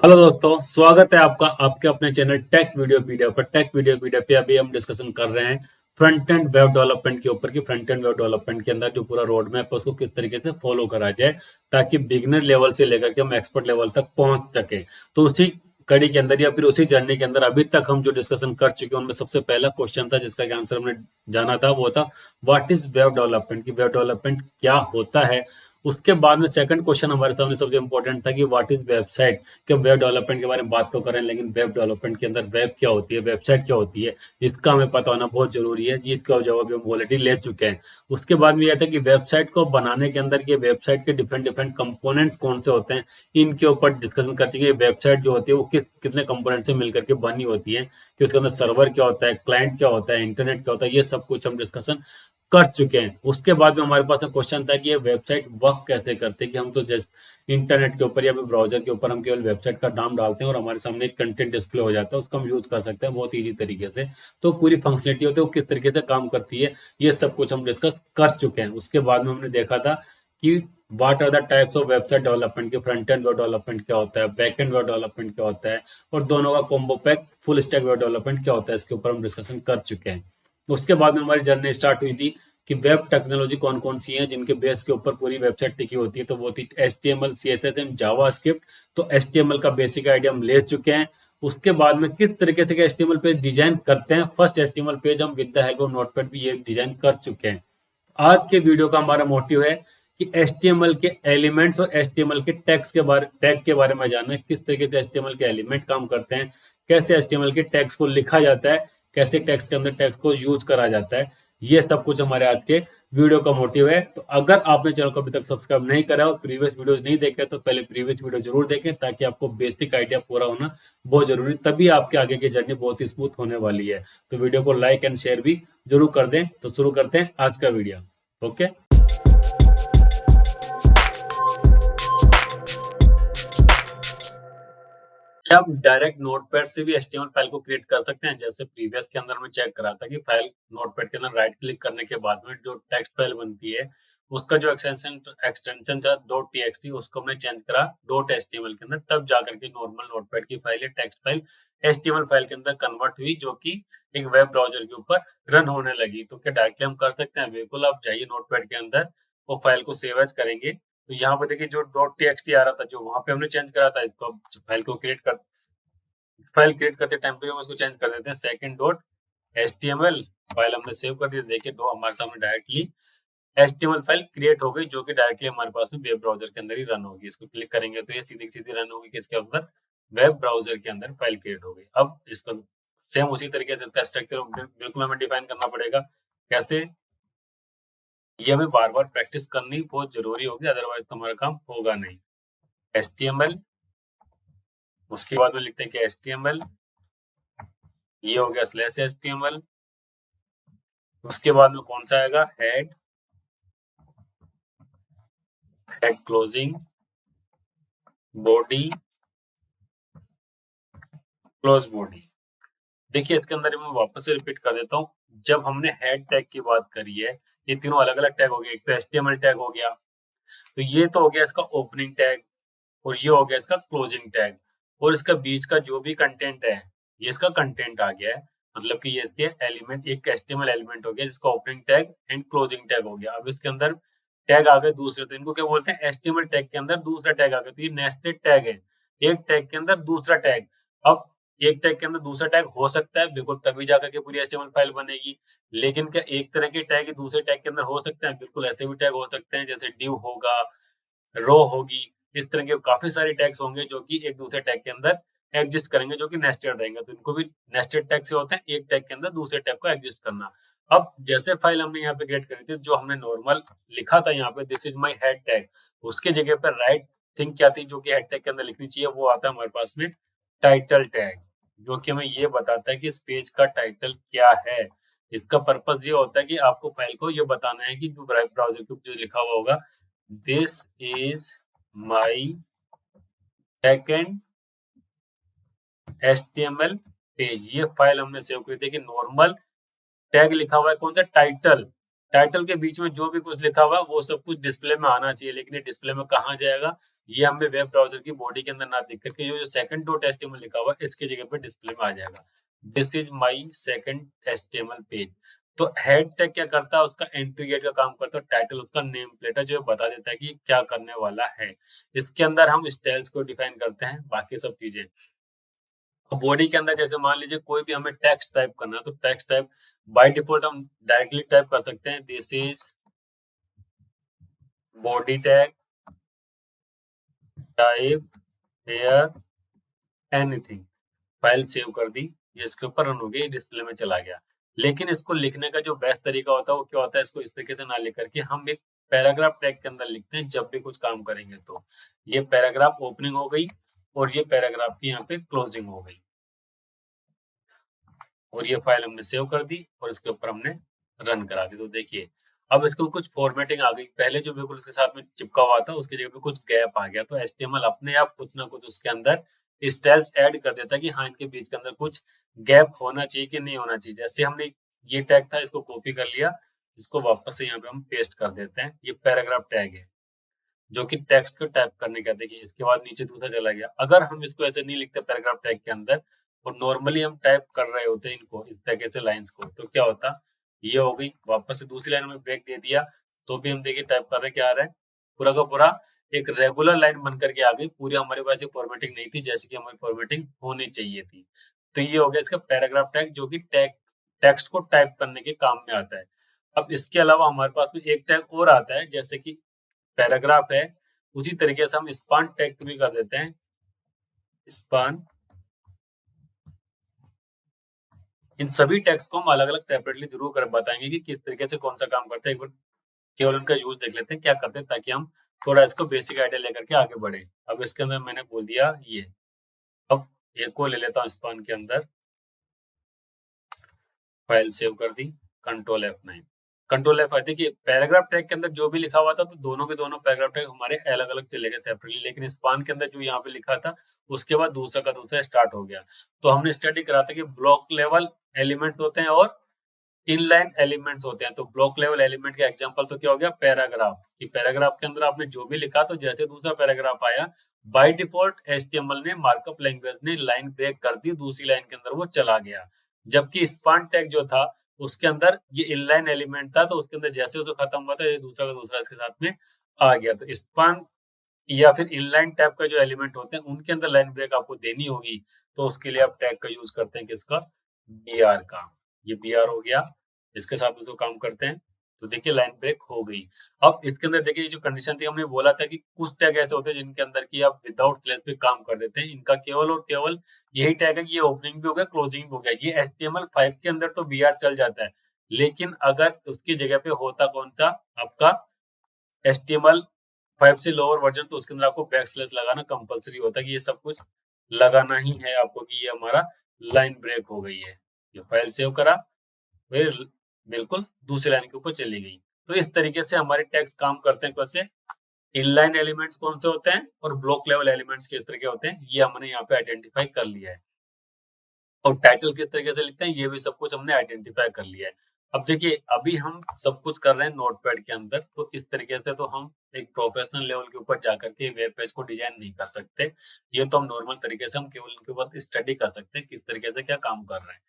Hello दोस्तों, स्वागत है आपका आपके अपने चैनल टेक वीडियो पीडिया पर। टेक वीडियो पीडिया पे अभी हम डिस्कशन कर रहे हैं फ्रंट एंड वेब डेवलपमेंट के ऊपर कि फ्रंट एंड वेब डेवलपमेंट के अंदर जो पूरा रोड मैप है उसको किस तरीके से फॉलो करा जाए ताकि बिगिनर लेवल से लेकर के हम एक्सपर्ट लेवल तक पहुंच सके। तो उसी कड़ी के अंदर या फिर उसी जर्नी के अंदर अभी तक हम जो डिस्कशन कर चुके हैं उनमें सबसे पहला क्वेश्चन था जिसका आंसर हमने जाना था, वो था व्हाट इज वेब डेवलपमेंट, की वेब डेवलपमेंट क्या होता है। उसके बाद में सेकंड क्वेश्चन हमारे सामने सबसे इंपॉर्टेंट था कि व्हाट इज वेबसाइट, कि वेब डेवलपमेंट के बारे में बात तो करें लेकिन वेब डेवलपमेंट के अंदर वेब क्या होती है, वेबसाइट क्या होती है, इसका हमें पता होना बहुत जरूरी है, जिसका जवाब हम ऑलरेडी ले चुके हैं। उसके बाद में यह था कि वेबसाइट को बनाने के अंदर के वेबसाइट के डिफरेंट डिफरेंट कंपोनेंट्स कौन से होते हैं, इनके ऊपर डिस्कशन कर चुके हैं। वेबसाइट जो होती है वो कितने कंपोनेंट से मिलकर के बनी होती है, कि उसके अंदर सर्वर क्या होता है, क्लाइंट क्या होता है, इंटरनेट क्या होता है, ये सब कुछ हम डिस्कशन कर चुके हैं। उसके बाद में हमारे पास क्वेश्चन था कि ये वेबसाइट वर्क कैसे करते हैं, कि हम तो जस्ट इंटरनेट के ऊपर या फिर ब्राउजर के ऊपर हम केवल वेबसाइट का नाम डालते हैं और हमारे सामने एक कंटेंट डिस्प्ले हो जाता है, उसको हम यूज कर सकते हैं बहुत ईजी तरीके से। तो पूरी फंक्शनलिटी होती है वो किस तरीके से काम करती है, ये सब कुछ हम डिस्कस कर चुके हैं। उसके बाद में हमने देखा था कि what are the types of website development, के फ्रंट एंड वेब डेवलपमेंट क्या होता है, बैक एंड वेब डेवलपमेंट क्या होता है, और दोनों का combo pack full stack web development क्या होता है, इसके ऊपर हम डिस्कशन कर चुके हैं। उसके बाद में हमारी जर्नी स्टार्ट हुई थी कि वेब टेक्नोलॉजी कौन कौन सी है जिनके बेस के ऊपर पूरी वेबसाइट टिकी होती है। तो वो थी HTML, CSS एंड जावास्क्रिप्ट। तो HTML का बेसिक आइडिया हम ले चुके हैं। उसके बाद में किस तरीके से HTML पेज डिजाइन करते हैं, फर्स्ट HTML पेज हम with the help of notepad भी ये डिजाइन कर चुके हैं। आज के वीडियो का हमारा मोटिव है कि HTML के एलिमेंट्स और HTML के टैग के बारे में जानना है, किस तरीके से HTML के एलिमेंट काम करते हैं, कैसे HTML के टैग्स को लिखा जाता है, कैसे टैग्स के अंदर टैग्स को यूज करा जाता है। ये सब कुछ हमारे आज के वीडियो का मोटिव है। तो अगर आपने चैनल को अभी तक सब्सक्राइब नहीं करा और प्रीवियस वीडियोस नहीं देखे तो पहले प्रीवियस वीडियो जरूर देखें, ताकि आपको बेसिक आइडिया पूरा होना बहुत जरूरी, तभी आपके आगे की जर्नी बहुत ही स्मूथ होने वाली है। तो वीडियो को लाइक एंड शेयर भी जरूर कर दें। तो शुरू करते हैं आज का वीडियो। ओके। क्या आप डायरेक्ट नोटपैड से भी HTML फाइल को क्रिएट कर सकते हैं? जैसे प्रीवियस के अंदर मैं चेक करा था कि फाइल नोटपैड के अंदर राइट क्लिक करने के बाद में जो टेक्स्ट फाइल बनती है उसका जो एक्सटेंशन था .txt, उसको हमने चेंज करा .html के अंदर, तब जाकर के नॉर्मल नोटपैड की फाइल या टेक्स्ट फाइल HTML फाइल के अंदर कन्वर्ट हुई, जो कि एक वेब ब्राउजर के ऊपर रन होने लगी। तो क्या डायरेक्टली हम कर सकते हैं? बिल्कुल। आप जाइए नोटपैड के अंदर, वो फाइल को सेव एज करेंगे, तो यहाँ पे देखिए जो .txt आ रहा था, जो वहां पे हमने चेंज करा था, इसको फाइल क्रिएट करते टाइम पे हम इसको चेंज कर देते हैं second.html। फाइल हमने सेव कर दी। देखिए दो हमारे सामने डायरेक्टली HTML फाइल क्रिएट हो गई, जो कि डायरेक्टली हमारे पास में वेब ब्राउजर के अंदर ही रन होगी। इसको क्लिक करेंगे तो ये सीधी सीधी रन होगी किसके अंदर, वेब ब्राउजर के अंदर फाइल क्रिएट हो गई। अब इसको सेम उसी तरीके से इसका स्ट्रक्चर बिल्कुल हमें डिफाइन करना पड़ेगा। कैसे, ये हमें बार बार प्रैक्टिस करनी बहुत जरूरी होगी, अदरवाइज तो हमारा काम होगा नहीं। HTML, उसके बाद में लिखते हैं कि HTML, ये हो गया /HTML। उसके बाद में कौन सा आएगा, head closing, body, close body. देखिए इसके अंदर मैं वापस से रिपीट कर देता हूँ। जब हमने हेड टैग की बात करी है, ये तीनों अलग अलग टैग हो गए। एक तो HTML टैग हो गया, तो ये तो हो गया इसका ओपनिंग टैग, और ये हो गया इसका क्लोजिंग टैग, और इसका बीच का जो भी कंटेंट है ये इसका कंटेंट आ गया है। मतलब कि ये इसके एलिमेंट, एक HTML एलिमेंट हो गया जिसका opening tag and closing tag हो गया। अब इसके अंदर टैग आ गए दूसरे, तो इनको क्या बोलते हैं, HTML टैग के अंदर दूसरा टैग आ गया, तो ये नेस्टेड टैग है। एक टैग के अंदर दूसरा टैग। अब एक टैग के अंदर दूसरा टैग हो सकता है, बिल्कुल, तभी जाकर के पूरी HTML फाइल बनेगी। लेकिन क्या एक तरह के टैग दूसरे टैग के अंदर हो सकते हैं? बिल्कुल, ऐसे भी टैग हो सकते हैं, जैसे div होगा, रो होगी, इस तरह के काफी सारे टैग्स होंगे जो कि एक दूसरे टैग के अंदर एग्जिस्ट करेंगे, जो कि नेस्टेड रहेंगे। तो इनको भी नेस्टेड टैग से होते हैं, एक टैग के अंदर दूसरे टैग को एग्जिस्ट करना। अब जैसे फाइल हमने यहाँ पे क्रिएट करी थी, जो हमने नॉर्मल लिखा था यहाँ पे this is my head tag, उसके जगह पर राइट थिंग क्या थी जो कि हेड टैग के अंदर लिखनी चाहिए, वो आता है हमारे पास में टाइटल टैग, जो कि हमें ये बताता है कि इस पेज का टाइटल क्या है। इसका पर्पस ये होता है कि आपको फाइल को ये बताना है कि जो ब्राउजर के ऊपर जो लिखा हुआ होगा, this is my second HTML page, ये फाइल हमने सेव करी थी। कि नॉर्मल टैग लिखा हुआ है कौन सा, टाइटल, टाइटल के बीच में जो भी कुछ लिखा हुआ है वो सब कुछ डिस्प्ले में आना चाहिए, लेकिन ये डिस्प्ले में कहाँ जाएगा, ये हमें वेब ब्राउजर की बॉडी के अंदर ना दिख करके जो सेकंड डॉट एचटीएमएल लिखा हुआ है इसकी जगह पे डिस्प्ले में आ जाएगा, this is my second HTML page. तो हेड टैग क्या करता है, उसका एंट्री गेट का काम करता है, टाइटल उसका नेम प्लेट है जो बता देता है कि क्या करने वाला है। इसके अंदर हम स्टाइल्स को डिफाइन करते हैं, बाकी सब चीजें। बॉडी के अंदर जैसे मान लीजिए कोई भी हमें टेक्स्ट टाइप करना है तो टेक्स्ट टाइप बाय डिफॉल्ट हम डायरेक्टली टाइप कर सकते हैं, this is body tag type hear anything. File save कर दी, ये इसके ऊपर रन हो गई, डिस्प्ले में चला गया। लेकिन इसको लिखने का जो बेस्ट तरीका होता है वो क्या होता है, इसको इस तरीके से ना लिख करके हम एक पैराग्राफ टैग के अंदर लिखते हैं जब भी कुछ काम करेंगे। तो ये पैराग्राफ ओपनिंग हो गई और ये पैराग्राफ की यहाँ पे क्लोजिंग हो गई, और ये फाइल हमने सेव कर दी और इसके ऊपर हमने रन करा दी। तो देखिए अब इसको कुछ फॉर्मेटिंग आ गई, पहले जो बिल्कुल उसके साथ में चिपका हुआ था उसकी जगह पे कुछ गैप आ गया। तो एचटीएमएल अपने आप कुछ ना कुछ उसके अंदर स्टाइल्स ऐड कर देता है कि हाँ इनके बीच के अंदर कुछ गैप होना चाहिए कि नहीं होना चाहिए। जैसे हमने ये टैग था इसको कॉपी कर लिया, इसको वापस से यहाँ पे हम पेस्ट कर देते हैं। ये पैराग्राफ टैग है जो कि टेक्स्ट को टाइप करने का, देखिए इसके बाद नीचे दूसरा चला गया। अगर हम इसको ऐसे नहीं लिखते पैराग्राफ टैग के अंदर और नॉर्मली हम टाइप कर रहे होते हैं इनको इस तरीके से लाइंस को, तो क्या होता, ये हो गई, वापस से दूसरी लाइन में ब्रेक दे दिया तो भी हम देखिए टाइप कर रहे क्या आ रहा है, पूरा का पूरा एक रेगुलर लाइन बन करके आ गई। पूरी हमारे पास फॉर्मेटिंग नहीं थी जैसे कि हमारी फॉर्मेटिंग होनी चाहिए थी। तो ये हो गया इसका पैराग्राफ टैग जो कि टैग टेक्स्ट को टाइप करने के काम में आता है। अब इसके अलावा हमारे पास में एक टैग और आता है जैसे कि पैराग्राफ है, उसी तरीके से हम स्पान टैग भी कर देते हैं, स्पान। इन सभी टैग्स को हम अलग अलग सेपरेटली जरूर कर बताएंगे कि किस तरीके से कौन सा काम करते हैं। एक बार केवल उनका यूज देख लेते हैं क्या करते हैं ताकि हम थोड़ा इसको बेसिक आइडिया लेकर के आगे बढ़े। अब इसके अंदर मैंने बोल दिया ये, अब एक को ले लेता हूँ स्पान के अंदर, फाइल सेव कर दी, कंट्रोल F9, कंट्रोल F। देखिए पैराग्राफ टैग के अंदर जो भी लिखा हुआ था तो दोनों के दोनों पैराग्राफ टैग हमारे अलग अलग चले गए सेपरेटली, लेकिन स्पान के अंदर जो यहाँ पे लिखा था उसके बाद दूसरा का दूसरा स्टार्ट हो गया। तो हमने स्टडी करा था कि ब्लॉक लेवल एलिमेंट्स होते हैं और इनलाइन एलिमेंट्स होते हैं। तो ब्लॉक लेवल एलिमेंट का एग्जांपल तो क्या हो गया, पैराग्राफ। कि पैराग्राफ के अंदर आपने जो भी लिखा तो जैसे दूसरा पैराग्राफ आया बाय डिफॉल्ट एचटीएमएल ने मार्कअप लैंग्वेज ने लाइन ब्रेक कर दी, दूसरी लाइन के अंदर वो चला गया। जबकि स्पान टैग जो था उसके अंदर ये इनलाइन एलिमेंट था तो उसके अंदर जैसे उसको खत्म हुआ था ये दूसरा का दूसरा इसके साथ में आ गया। तो स्पान या फिर इनलाइन टैग का जो एलिमेंट होते हैं उनके अंदर लाइन ब्रेक आपको देनी होगी तो उसके लिए आप टैग का यूज करते हैं किसका, बीआर का। ये बीआर हो गया, इसके साथ उसको काम करते हैं तो देखिए लाइन ब्रेक हो गई। अब इसके अंदर देखिए जो कंडीशन थी हमने बोला था कि कुछ टैग ऐसे होते हैं जिनके अंदर की आप विदाउट स्लैश पे काम कर देते हैं, इनका केवल और केवल यही टैग है कि ये ओपनिंग भी हो गया क्लोजिंग भी हो गया। ये HTML5 के अंदर तो बीआर चल जाता है, लेकिन अगर उसकी जगह पे होता कौन सा आपका HTML5 से लोअर वर्जन तो उसके अंदर आपको बैक स्लैश लगाना कंपलसरी होता है कि ये सब कुछ लगाना ही है आपको कि ये हमारा लाइन ब्रेक हो गई है। ये फाइल सेव करा फिर बिल्कुल दूसरी लाइन के ऊपर चली गई। तो इस तरीके से हमारे टैग्स काम करते हैं। कैसे, इनलाइन एलिमेंट्स कौन से होते हैं और ब्लॉक लेवल एलिमेंट्स किस तरह के होते हैं ये हमने यहाँ पे आइडेंटिफाई कर लिया है, और टाइटल किस तरीके से लिखते हैं ये भी सब कुछ हमने आइडेंटिफाई कर लिया है। अब देखिए अभी हम सब कुछ कर रहे हैं नोटपैड के अंदर, तो इस तरीके से तो हम एक प्रोफेशनल लेवल के ऊपर जाकर के वेब पेज को डिजाइन नहीं कर सकते। ये तो हम नॉर्मल तरीके से हम केवल इनके ऊपर स्टडी कर सकते हैं किस तरीके से क्या काम कर रहे हैं।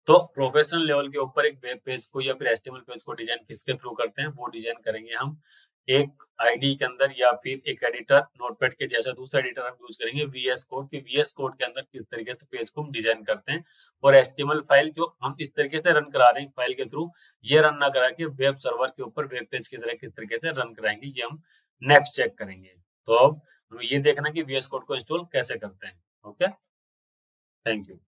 तो प्रोफेशनल लेवल के ऊपर एक वेब पेज को या फिर एचटीएमएल पेज को डिजाइन किसके थ्रू करते हैं, वो डिजाइन करेंगे हम एक आईडी के अंदर या फिर एक एडिटर नोटपैड के जैसा दूसरा एडिटर हम यूज करेंगे वीएस कोड के। वीएस कोड के अंदर किस तरीके से पेज को हम डिजाइन करते हैं, और एचटीएमएल फाइल जो हम इस तरीके से रन करा रहे हैं फाइल के थ्रू, ये रन ना करा के वेब सर्वर के ऊपर वेब पेज की तरह किस तरीके से रन कराएंगे ये हम नेक्स्ट चेक करेंगे। तो अब हमें ये देखना कि वीएस कोड को इंस्टॉल कैसे करते हैं। Okay, thank you.